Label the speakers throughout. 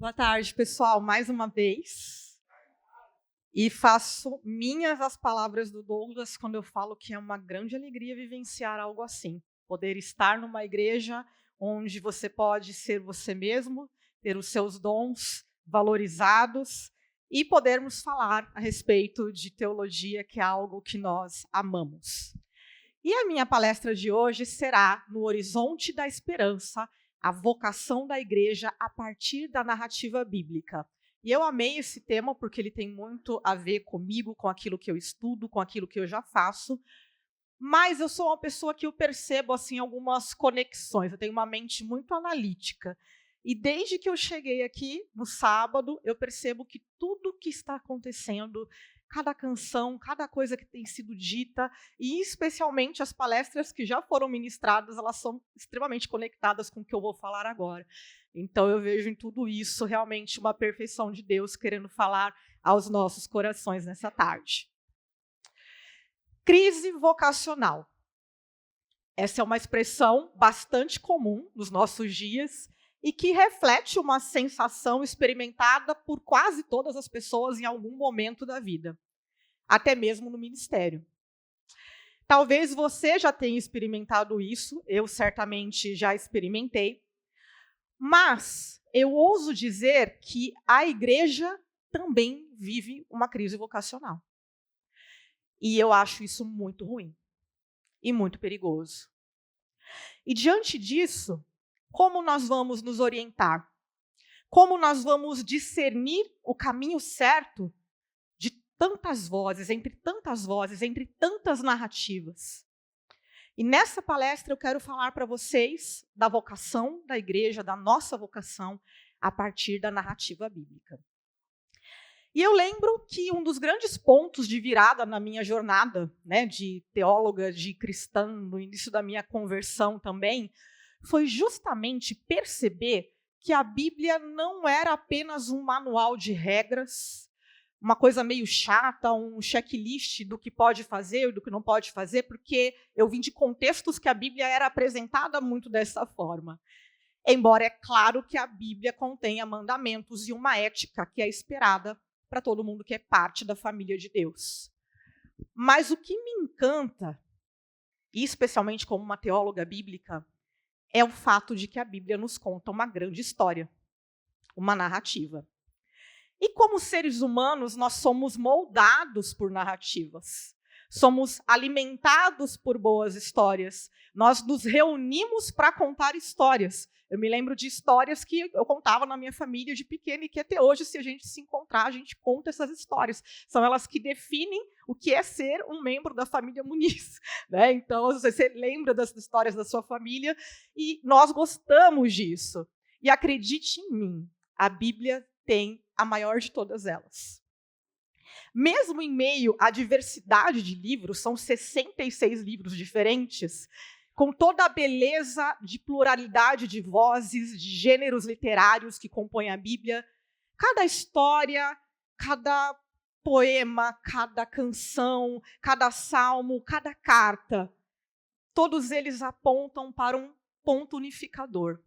Speaker 1: Boa tarde, pessoal, mais uma vez. E faço minhas as palavras do Douglas quando eu falo que é uma grande alegria vivenciar algo assim. Poder estar numa igreja onde você pode ser você mesmo, ter os seus dons valorizados e podermos falar a respeito de teologia, que é algo que nós amamos. E a minha palestra de hoje será no Horizonte da Esperança, a vocação da igreja a partir da narrativa bíblica. E eu amei esse tema porque ele tem muito a ver comigo, com aquilo que eu estudo, com aquilo que eu já faço. Mas eu sou uma pessoa que eu percebo assim algumas conexões. Eu tenho uma mente muito analítica. E desde que eu cheguei aqui no sábado, eu percebo que tudo que está acontecendo, cada canção, cada coisa que tem sido dita, e especialmente as palestras que já foram ministradas, elas são extremamente conectadas com o que eu vou falar agora. Então eu vejo em tudo isso realmente uma perfeição de Deus querendo falar aos nossos corações nessa tarde. Crise vocacional. Essa é uma expressão bastante comum nos nossos dias e que reflete uma sensação experimentada por quase todas as pessoas em algum momento da vida, até mesmo no ministério. Talvez você já tenha experimentado isso, eu certamente já experimentei, mas eu ouso dizer que a igreja também vive uma crise vocacional. E eu acho isso muito ruim e muito perigoso. E diante disso, como nós vamos nos orientar? Como nós vamos discernir o caminho certo de tantas vozes, entre tantas narrativas? E nessa palestra eu quero falar para vocês da vocação da igreja, da nossa vocação, a partir da narrativa bíblica. E eu lembro que um dos grandes pontos de virada na minha jornada, de teóloga, de cristã, no início da minha conversão também, foi justamente perceber que a Bíblia não era apenas um manual de regras, uma coisa meio chata, um checklist do que pode fazer e do que não pode fazer, porque eu vim de contextos que a Bíblia era apresentada muito dessa forma. Embora é claro que a Bíblia contenha mandamentos e uma ética que é esperada para todo mundo que é parte da família de Deus. Mas o que me encanta, e especialmente como uma teóloga bíblica, é o fato de que a Bíblia nos conta uma grande história, uma narrativa. E como seres humanos, nós somos moldados por narrativas. Somos alimentados por boas histórias. Nós nos reunimos para contar histórias. Eu me lembro de histórias que eu contava na minha família de pequena e que até hoje, se a gente se encontrar, a gente conta essas histórias. São elas que definem o que é ser um membro da família Muniz. Então, você lembra das histórias da sua família e nós gostamos disso. E acredite em mim, a Bíblia tem a maior de todas elas. Mesmo em meio à diversidade de livros, são 66 livros diferentes, com toda a beleza de pluralidade de vozes, de gêneros literários que compõem a Bíblia, cada história, cada poema, cada canção, cada salmo, cada carta, todos eles apontam para um ponto unificador: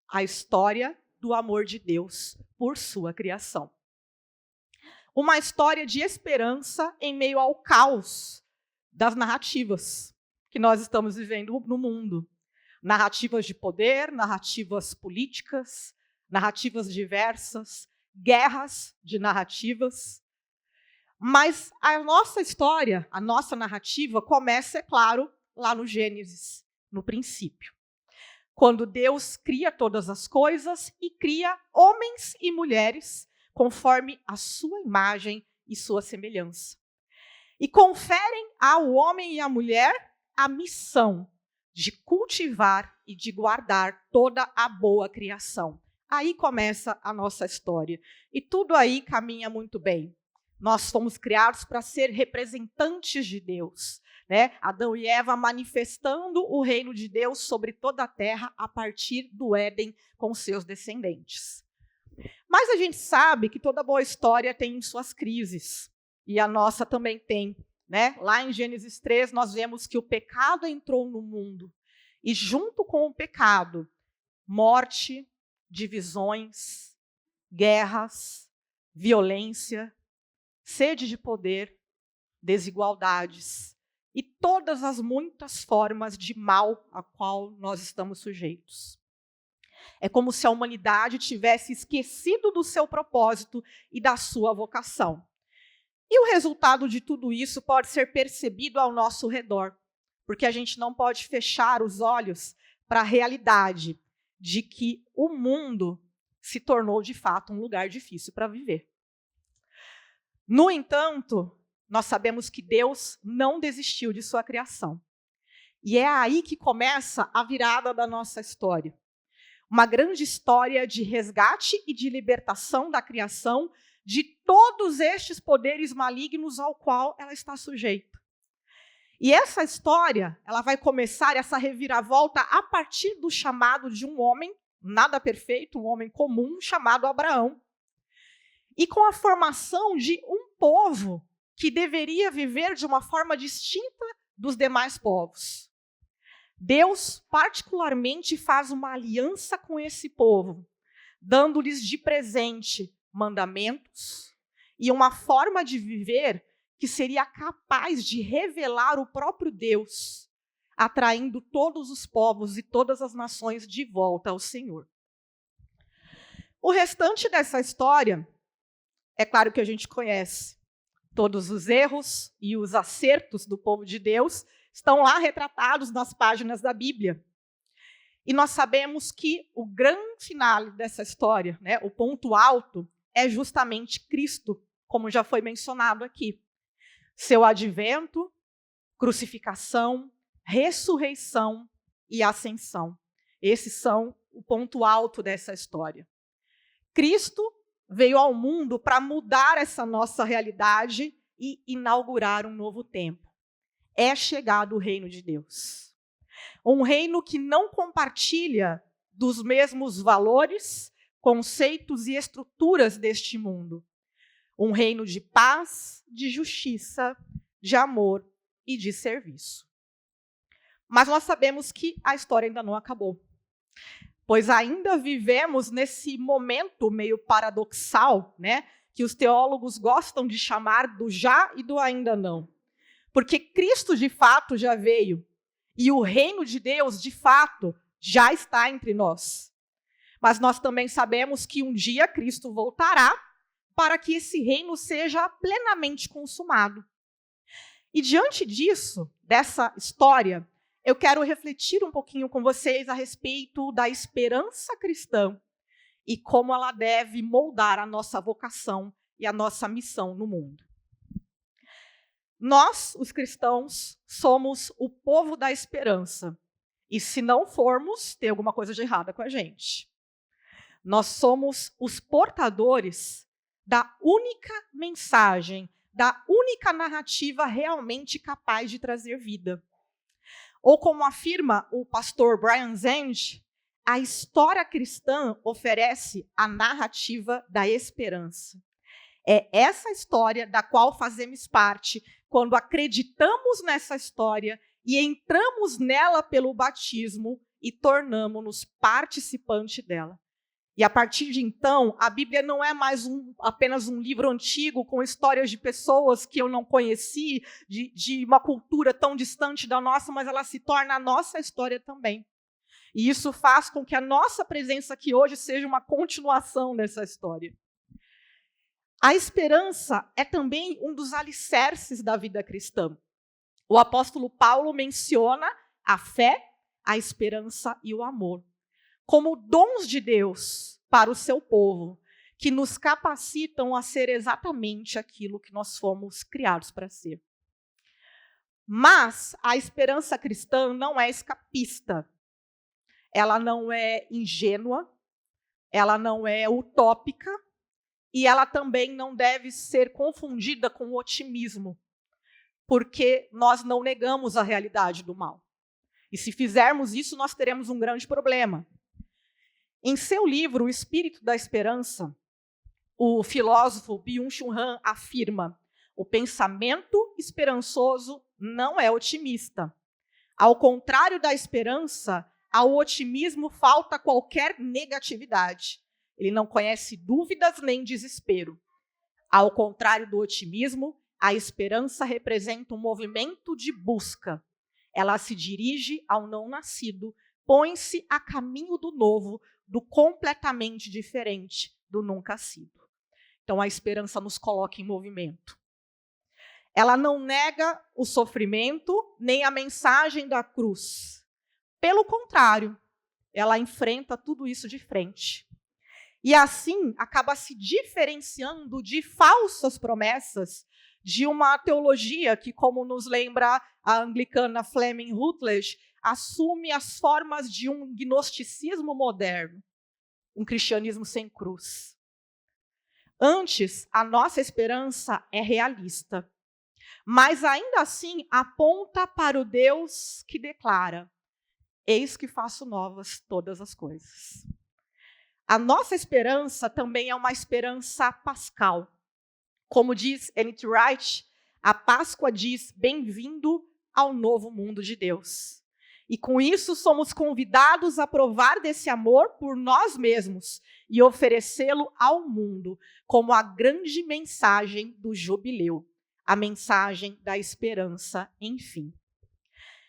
Speaker 1: a história do amor de Deus por sua criação. Uma história de esperança em meio ao caos das narrativas que nós estamos vivendo no mundo. Narrativas de poder, narrativas políticas, narrativas diversas, guerras de narrativas. Mas a nossa história, a nossa narrativa começa, é claro, lá no Gênesis, no princípio. Quando Deus cria todas as coisas e cria homens e mulheres conforme a sua imagem e sua semelhança. E conferem ao homem e à mulher a missão de cultivar e de guardar toda a boa criação. Aí começa a nossa história. E tudo aí caminha muito bem. Nós fomos criados para ser representantes de Deus. Adão e Eva manifestando o reino de Deus sobre toda a terra a partir do Éden com seus descendentes. Mas a gente sabe que toda boa história tem suas crises. E a nossa também tem. Lá em Gênesis 3, nós vemos que o pecado entrou no mundo. E junto com o pecado, morte, divisões, guerras, violência, sede de poder, desigualdades e todas as muitas formas de mal a qual nós estamos sujeitos. É como se a humanidade tivesse esquecido do seu propósito e da sua vocação. E o resultado de tudo isso pode ser percebido ao nosso redor, porque a gente não pode fechar os olhos para a realidade de que o mundo se tornou, de fato, um lugar difícil para viver. No entanto, nós sabemos que Deus não desistiu de sua criação. E é aí que começa a virada da nossa história. Uma grande história de resgate e de libertação da criação de todos estes poderes malignos ao qual ela está sujeita. E essa história, ela vai começar, essa reviravolta, a partir do chamado de um homem, nada perfeito, um homem comum, chamado Abraão. E com a formação de um povo que deveria viver de uma forma distinta dos demais povos. Deus, particularmente, faz uma aliança com esse povo, dando-lhes de presente mandamentos e uma forma de viver que seria capaz de revelar o próprio Deus, atraindo todos os povos e todas as nações de volta ao Senhor. O restante dessa história, é claro que a gente conhece. Todos os erros e os acertos do povo de Deus estão lá retratados nas páginas da Bíblia. E nós sabemos que o grande final dessa história, o ponto alto, é justamente Cristo, como já foi mencionado aqui. Seu advento, crucificação, ressurreição e ascensão. Esses são o ponto alto dessa história. Cristo veio ao mundo para mudar essa nossa realidade e inaugurar um novo tempo. É chegado o reino de Deus. Um reino que não compartilha dos mesmos valores, conceitos e estruturas deste mundo. Um reino de paz, de justiça, de amor e de serviço. Mas nós sabemos que a história ainda não acabou. Pois ainda vivemos nesse momento meio paradoxal, que os teólogos gostam de chamar do já e do ainda não. Porque Cristo, de fato, já veio. E o reino de Deus, de fato, já está entre nós. Mas nós também sabemos que um dia Cristo voltará para que esse reino seja plenamente consumado. E diante disso, dessa história, eu quero refletir um pouquinho com vocês a respeito da esperança cristã e como ela deve moldar a nossa vocação e a nossa missão no mundo. Nós, os cristãos, somos o povo da esperança. E se não formos, tem alguma coisa de errada com a gente. Nós somos os portadores da única mensagem, da única narrativa realmente capaz de trazer vida. Ou como afirma o pastor Brian Zand, a história cristã oferece a narrativa da esperança. É essa história da qual fazemos parte quando acreditamos nessa história e entramos nela pelo batismo e tornamos-nos participantes dela. E a partir de então, a Bíblia não é mais apenas um livro antigo com histórias de pessoas que eu não conheci, de uma cultura tão distante da nossa, mas ela se torna a nossa história também. E isso faz com que a nossa presença aqui hoje seja uma continuação dessa história. A esperança é também um dos alicerces da vida cristã. O apóstolo Paulo menciona a fé, a esperança e o amor como dons de Deus para o seu povo, que nos capacitam a ser exatamente aquilo que nós fomos criados para ser. Mas a esperança cristã não é escapista, ela não é ingênua, ela não é utópica, e ela também não deve ser confundida com o otimismo, porque nós não negamos a realidade do mal. E se fizermos isso, nós teremos um grande problema. Em seu livro, O Espírito da Esperança, o filósofo Byung-Chul Han afirma: o pensamento esperançoso não é otimista. Ao contrário da esperança, ao otimismo falta qualquer negatividade. Ele não conhece dúvidas nem desespero. Ao contrário do otimismo, a esperança representa um movimento de busca. Ela se dirige ao não nascido, põe-se a caminho do novo, do completamente diferente, do nunca sido. Então a esperança nos coloca em movimento. Ela não nega o sofrimento, nem a mensagem da cruz. Pelo contrário, ela enfrenta tudo isso de frente. E assim acaba se diferenciando de falsas promessas de uma teologia que, como nos lembra a anglicana Fleming Rutledge, assume as formas de um gnosticismo moderno, um cristianismo sem cruz. Antes, a nossa esperança é realista, mas ainda assim aponta para o Deus que declara: eis que faço novas todas as coisas. A nossa esperança também é uma esperança pascal. Como diz N.T. Wright, a Páscoa diz: bem-vindo ao novo mundo de Deus. E com isso somos convidados a provar desse amor por nós mesmos e oferecê-lo ao mundo como a grande mensagem do jubileu, a mensagem da esperança, enfim.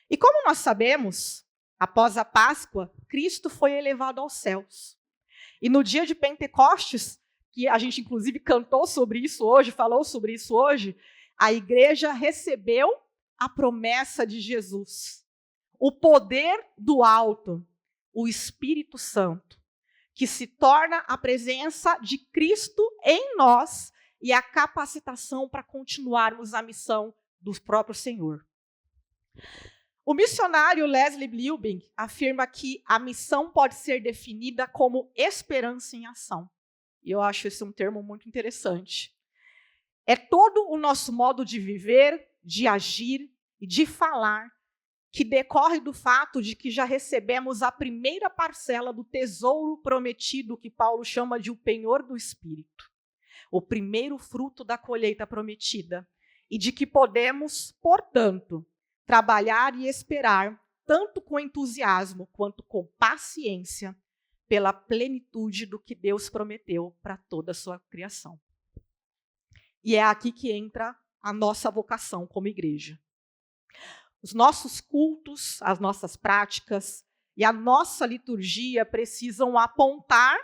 Speaker 1: E como nós sabemos, após a Páscoa, Cristo foi elevado aos céus. E no dia de Pentecostes, que a gente inclusive cantou sobre isso hoje, falou sobre isso hoje, a igreja recebeu a promessa de Jesus, o poder do alto, o Espírito Santo, que se torna a presença de Cristo em nós e a capacitação para continuarmos a missão do próprio Senhor. O missionário Leslie Bilbing afirma que a missão pode ser definida como esperança em ação. E eu acho esse um termo muito interessante. É todo o nosso modo de viver, de agir e de falar que decorre do fato de que já recebemos a primeira parcela do tesouro prometido, que Paulo chama de o penhor do Espírito, o primeiro fruto da colheita prometida, e de que podemos, portanto, trabalhar e esperar, tanto com entusiasmo quanto com paciência, pela plenitude do que Deus prometeu para toda a sua criação. E é aqui que entra a nossa vocação como igreja. Os nossos cultos, as nossas práticas e a nossa liturgia precisam apontar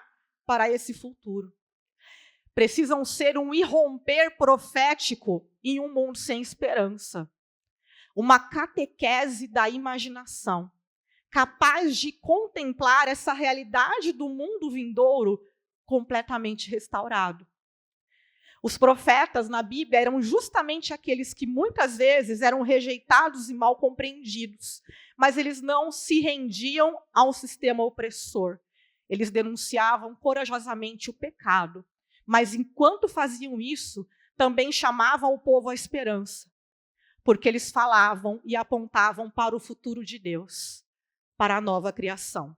Speaker 1: para esse futuro. Precisam ser um irromper profético em um mundo sem esperança. Uma catequese da imaginação, capaz de contemplar essa realidade do mundo vindouro completamente restaurado. Os profetas na Bíblia eram justamente aqueles que muitas vezes eram rejeitados e mal compreendidos, mas eles não se rendiam ao sistema opressor. Eles denunciavam corajosamente o pecado, mas enquanto faziam isso, também chamavam o povo à esperança, porque eles falavam e apontavam para o futuro de Deus, para a nova criação.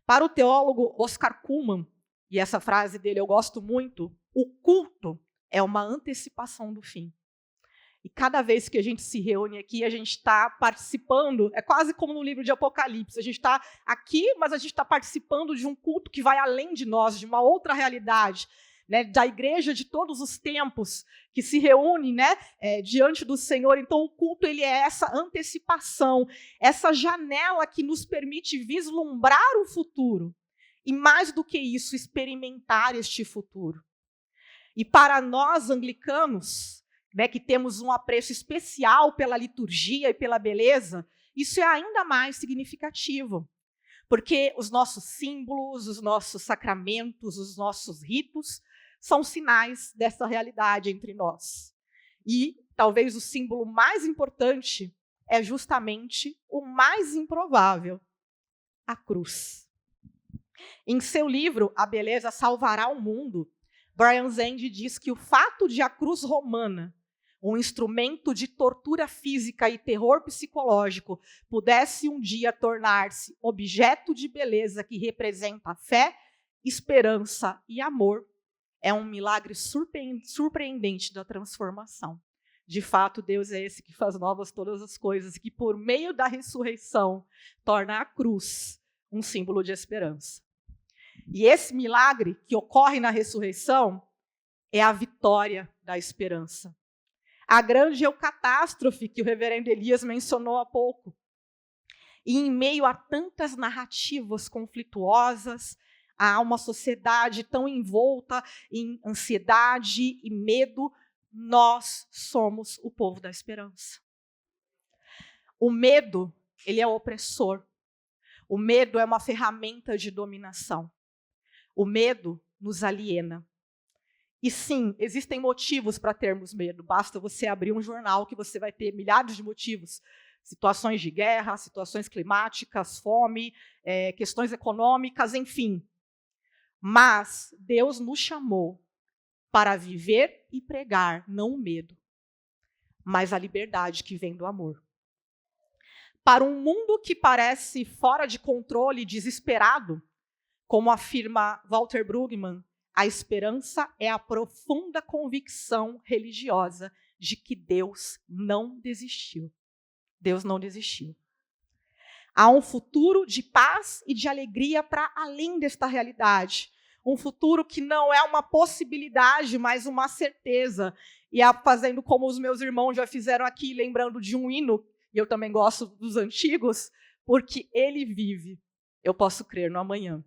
Speaker 1: Para o teólogo Oscar Cullmann, e essa frase dele eu gosto muito, o culto é uma antecipação do fim. E cada vez que a gente se reúne aqui, a gente está participando, é quase como no livro de Apocalipse, a gente está aqui, mas a gente está participando de um culto que vai além de nós, de uma outra realidade, né, da igreja de todos os tempos, que se reúne, né, diante do Senhor. Então o culto ele é essa antecipação, essa janela que nos permite vislumbrar o futuro, e mais do que isso, experimentar este futuro. E para nós anglicanos, né, que temos um apreço especial pela liturgia e pela beleza, isso é ainda mais significativo, porque os nossos símbolos, os nossos sacramentos, os nossos ritos são sinais dessa realidade entre nós. E talvez o símbolo mais importante é justamente o mais improvável, a cruz. Em seu livro, A Beleza Salvará o Mundo, Brian Zand diz que o fato de a cruz romana, um instrumento de tortura física e terror psicológico, pudesse um dia tornar-se objeto de beleza que representa fé, esperança e amor, é um milagre surpreendente da transformação. De fato, Deus é esse que faz novas todas as coisas, que por meio da ressurreição torna a cruz um símbolo de esperança. E esse milagre que ocorre na ressurreição é a vitória da esperança. A grande catástrofe que o reverendo Elias mencionou há pouco. E em meio a tantas narrativas conflituosas, a uma sociedade tão envolta em ansiedade e medo, nós somos o povo da esperança. O medo, ele é opressor. O medo é uma ferramenta de dominação. O medo nos aliena. E sim, existem motivos para termos medo. Basta você abrir um jornal que você vai ter milhares de motivos. Situações de guerra, situações climáticas, fome, questões econômicas, enfim. Mas Deus nos chamou para viver e pregar, não o medo, mas a liberdade que vem do amor. Para um mundo que parece fora de controle, desesperado, como afirma Walter Brueggemann, a esperança é a profunda convicção religiosa de que Deus não desistiu. Deus não desistiu. Há um futuro de paz e de alegria para além desta realidade. Um futuro que não é uma possibilidade, mas uma certeza. E fazendo como os meus irmãos já fizeram aqui, lembrando de um hino, e eu também gosto dos antigos, porque ele vive, eu posso crer no amanhã.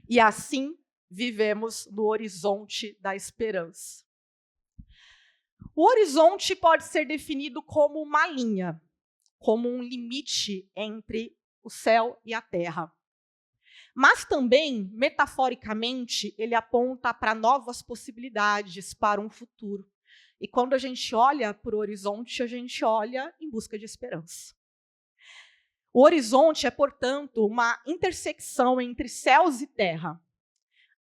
Speaker 1: E assim vivemos no horizonte da esperança. O horizonte pode ser definido como uma linha, como um limite entre o céu e a terra. Mas também, metaforicamente, ele aponta para novas possibilidades, para um futuro. E quando a gente olha para o horizonte, a gente olha em busca de esperança. O horizonte é, portanto, uma intersecção entre céus e terra,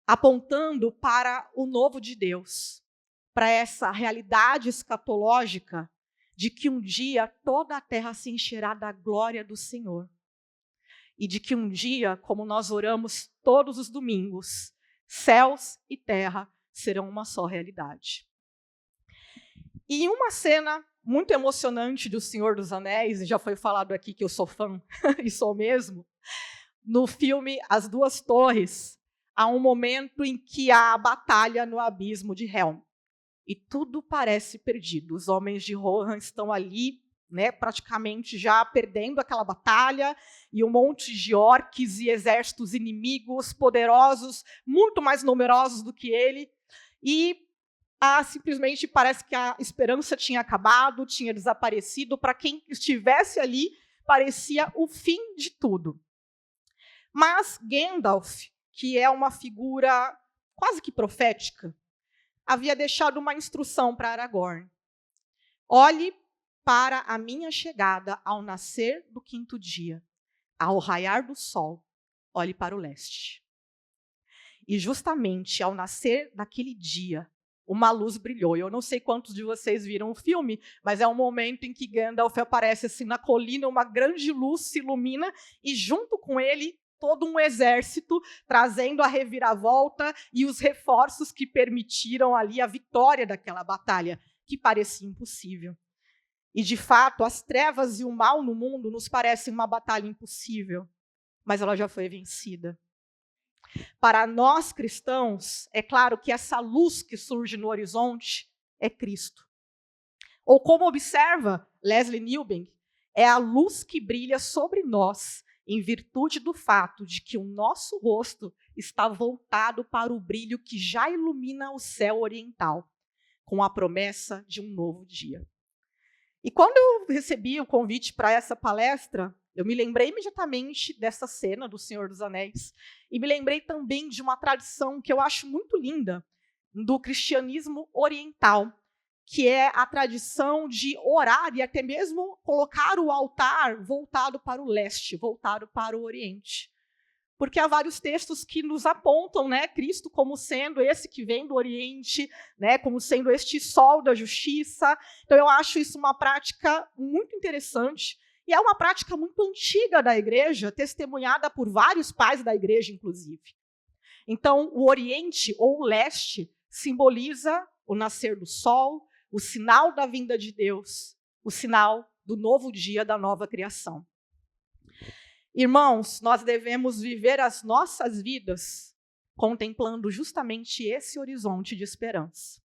Speaker 1: apontando para o novo de Deus, para essa realidade escatológica de que um dia toda a terra se encherá da glória do Senhor. E de que um dia, como nós oramos todos os domingos, céus e terra serão uma só realidade. E uma cena muito emocionante do Senhor dos Anéis, e já foi falado aqui que eu sou fã, e sou mesmo, no filme As Duas Torres, há um momento em que há a batalha no abismo de Helm. E tudo parece perdido. Os homens de Rohan estão ali, praticamente já perdendo aquela batalha, e um monte de orques e exércitos inimigos poderosos, muito mais numerosos do que ele, e simplesmente parece que a esperança tinha acabado, tinha desaparecido. Para quem estivesse ali, parecia o fim de tudo. Mas Gandalf, que é uma figura quase que profética, havia deixado uma instrução para Aragorn. Olhe para a minha chegada ao nascer do quinto dia, ao raiar do sol, olhe para o leste. E justamente ao nascer daquele dia, uma luz brilhou. Eu não sei quantos de vocês viram o filme, mas é um momento em que Gandalf aparece assim na colina, uma grande luz se ilumina, e junto com ele, todo um exército trazendo a reviravolta e os reforços que permitiram ali a vitória daquela batalha, que parecia impossível. E, de fato, as trevas e o mal no mundo nos parecem uma batalha impossível, mas ela já foi vencida. Para nós cristãos, é claro que essa luz que surge no horizonte é Cristo. Ou como observa Leslie Newbing, é a luz que brilha sobre nós, em virtude do fato de que o nosso rosto está voltado para o brilho que já ilumina o céu oriental, com a promessa de um novo dia. E quando eu recebi o convite para essa palestra, eu me lembrei imediatamente dessa cena do Senhor dos Anéis, e me lembrei também de uma tradição que eu acho muito linda, do cristianismo oriental, que é a tradição de orar e até mesmo colocar o altar voltado para o leste, voltado para o oriente. Porque há vários textos que nos apontam, Cristo como sendo esse que vem do Oriente, como sendo este sol da justiça. Então eu acho isso uma prática muito interessante, e é uma prática muito antiga da igreja, testemunhada por vários pais da igreja, inclusive. Então, o Oriente, ou o leste, simboliza o nascer do sol, o sinal da vinda de Deus, o sinal do novo dia, da nova criação. Irmãos, nós devemos viver as nossas vidas contemplando justamente esse horizonte de esperança.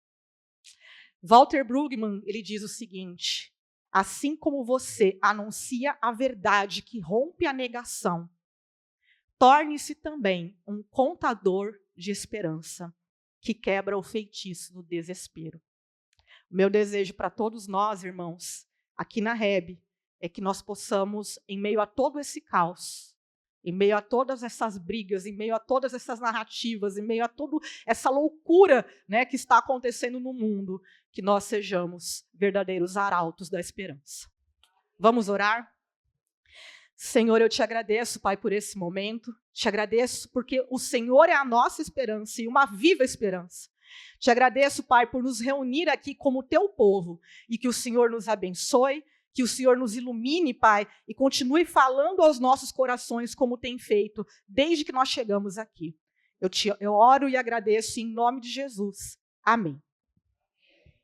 Speaker 1: Walter Brueggemann, ele diz o seguinte: assim como você anuncia a verdade que rompe a negação, torne-se também um contador de esperança que quebra o feitiço do desespero. O meu desejo para todos nós, irmãos, aqui na REB, é que nós possamos, em meio a todo esse caos, em meio a todas essas brigas, em meio a todas essas narrativas, em meio a toda essa loucura, né, que está acontecendo no mundo, que nós sejamos verdadeiros arautos da esperança. Vamos orar? Senhor, eu te agradeço, Pai, por esse momento. Te agradeço porque o Senhor é a nossa esperança e uma viva esperança. Te agradeço, Pai, por nos reunir aqui como teu povo e que o Senhor nos abençoe, que o Senhor nos ilumine, Pai, e continue falando aos nossos corações como tem feito desde que nós chegamos aqui. Eu oro e agradeço em nome de Jesus. Amém.